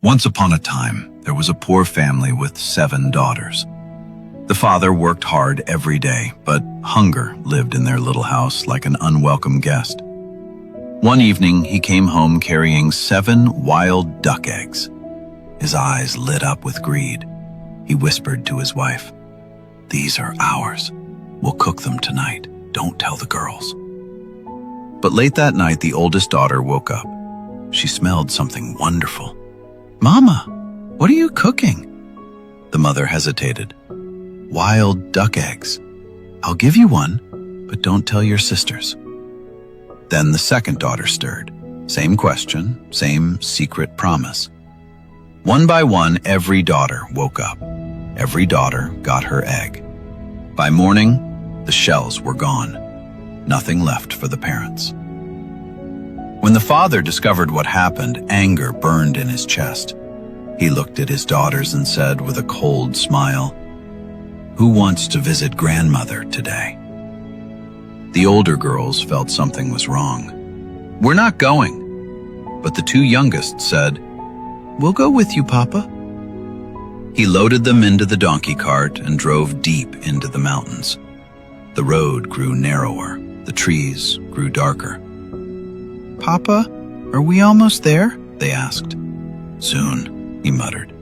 Once upon a time, there was a poor family with 7 daughters. The father worked hard every day, but hunger lived in their little house like an unwelcome guest. One evening, he came home carrying 7 wild duck eggs. His eyes lit up with greed. He whispered to his wife, "These are ours. We'll cook them tonight. Don't tell the girls." But late that night, the oldest daughter woke up. She smelled something wonderful. "Mama, what are you cooking?" The mother hesitated. "Wild duck eggs. I'll give you one, but don't tell your sisters." Then the second daughter stirred. Same question, same secret promise. One by one, every daughter woke up. Every daughter got her egg. By morning, the shells were gone. Nothing left for the parents. When the father discovered what happened, anger burned in his chest. He looked at his daughters and said with a cold smile, "Who wants to visit grandmother today?" The older girls felt something was wrong. "We're not going." But the 2 youngest said, "We'll go with you, Papa." He loaded them into the donkey cart and drove deep into the mountains. The road grew narrower, the trees grew darker. "Papa, are we almost there?" they asked. "Soon," he muttered.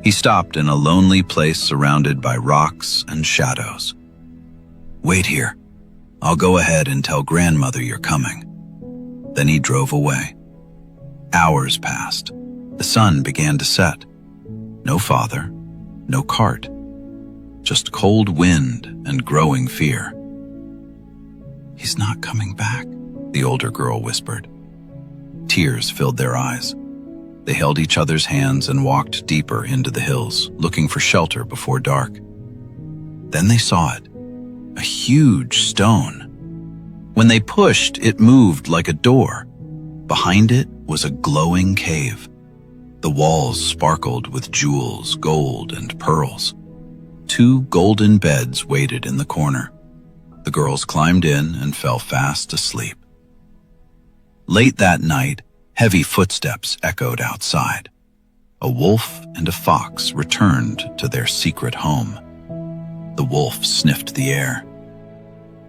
He stopped in a lonely place surrounded by rocks and shadows. "Wait here. I'll go ahead and tell grandmother you're coming." Then he drove away. Hours passed. The sun began to set. No father, no cart. Just cold wind and growing fear. "He's not coming back," the older girl whispered. Tears filled their eyes. They held each other's hands and walked deeper into the hills, looking for shelter before dark. Then they saw it, a huge stone. When they pushed, it moved like a door. Behind it was a glowing cave. The walls sparkled with jewels, gold, and pearls. 2 golden beds waited in the corner. The girls climbed in and fell fast asleep. Late that night, heavy footsteps echoed outside. A wolf and a fox returned to their secret home. The wolf sniffed the air.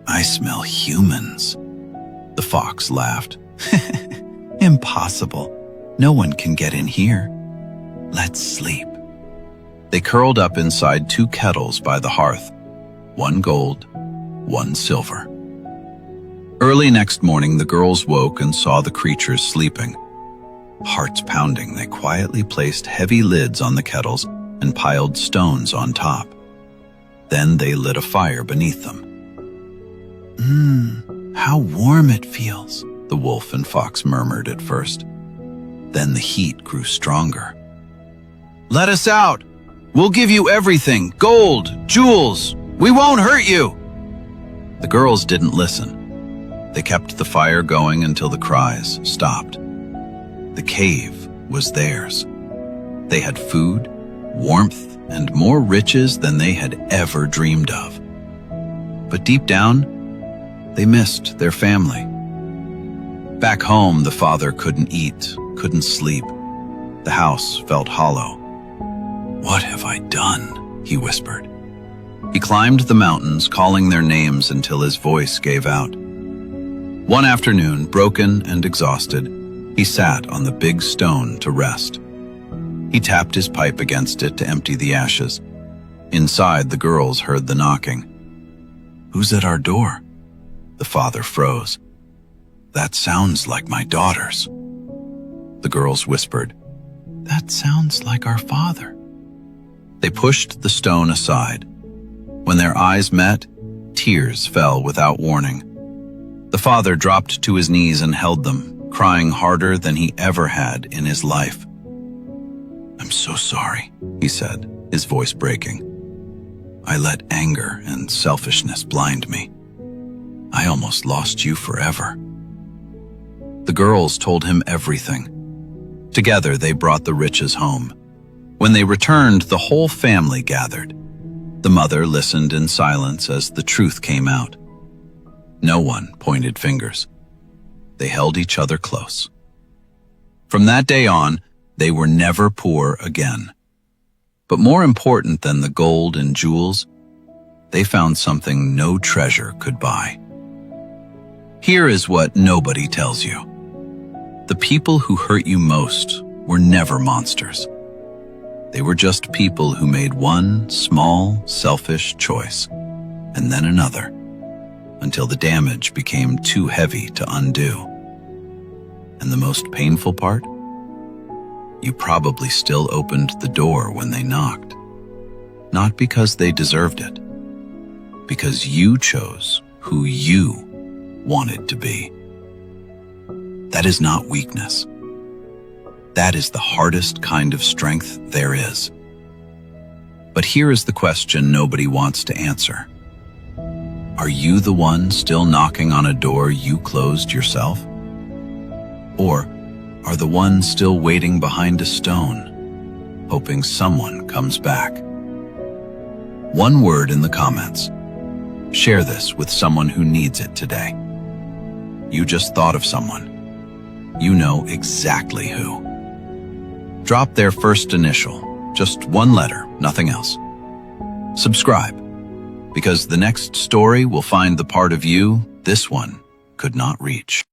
"I smell humans." The fox laughed. "Impossible. No one can get in here. Let's sleep." They curled up inside 2 kettles by the hearth, one gold, one silver. Early next morning, the girls woke and saw the creatures sleeping. Hearts pounding, they quietly placed heavy lids on the kettles and piled stones on top. Then they lit a fire beneath them. How warm it feels," the wolf and fox murmured at first. Then the heat grew stronger. "Let us out! We'll give you everything, gold, jewels. We won't hurt you!" The girls didn't listen. They kept the fire going until the cries stopped. The cave was theirs. They had food, warmth, and more riches than they had ever dreamed of. But deep down, they missed their family. Back home, the father couldn't eat, couldn't sleep. The house felt hollow. "What have I done?" he whispered. He climbed the mountains, calling their names until his voice gave out. One afternoon, broken and exhausted, he sat on the big stone to rest. He tapped his pipe against it to empty the ashes. Inside, the girls heard the knocking. "Who's at our door?" The father froze. "That sounds like my daughters." The girls whispered, "That sounds like our father." They pushed the stone aside. When their eyes met, tears fell without warning. The father dropped to his knees and held them, crying harder than he ever had in his life. "I'm so sorry," he said, his voice breaking. "I let anger and selfishness blind me. I almost lost you forever." The girls told him everything. Together they brought the riches home. When they returned, the whole family gathered. The mother listened in silence as the truth came out. No one pointed fingers. They held each other close. From that day on, They were never poor again. But more important than the gold and jewels, they found something no treasure could buy. Here is what nobody tells you. The people who hurt you most were never monsters. They were just people who made one small, selfish choice, and then another, until the damage became too heavy to undo. And the most painful part? You probably still opened the door when they knocked. Not because they deserved it, because you chose who you wanted to be. That is not weakness. That is the hardest kind of strength there is. But here is the question nobody wants to answer. Are you the one still knocking on a door you closed yourself? Or are the ones still waiting behind a stone, hoping someone comes back? One word in the comments. Share this with someone who needs it today. You just thought of someone. You know exactly who. Drop their first initial, just one letter, nothing else. Subscribe, because the next story will find the part of you this one could not reach.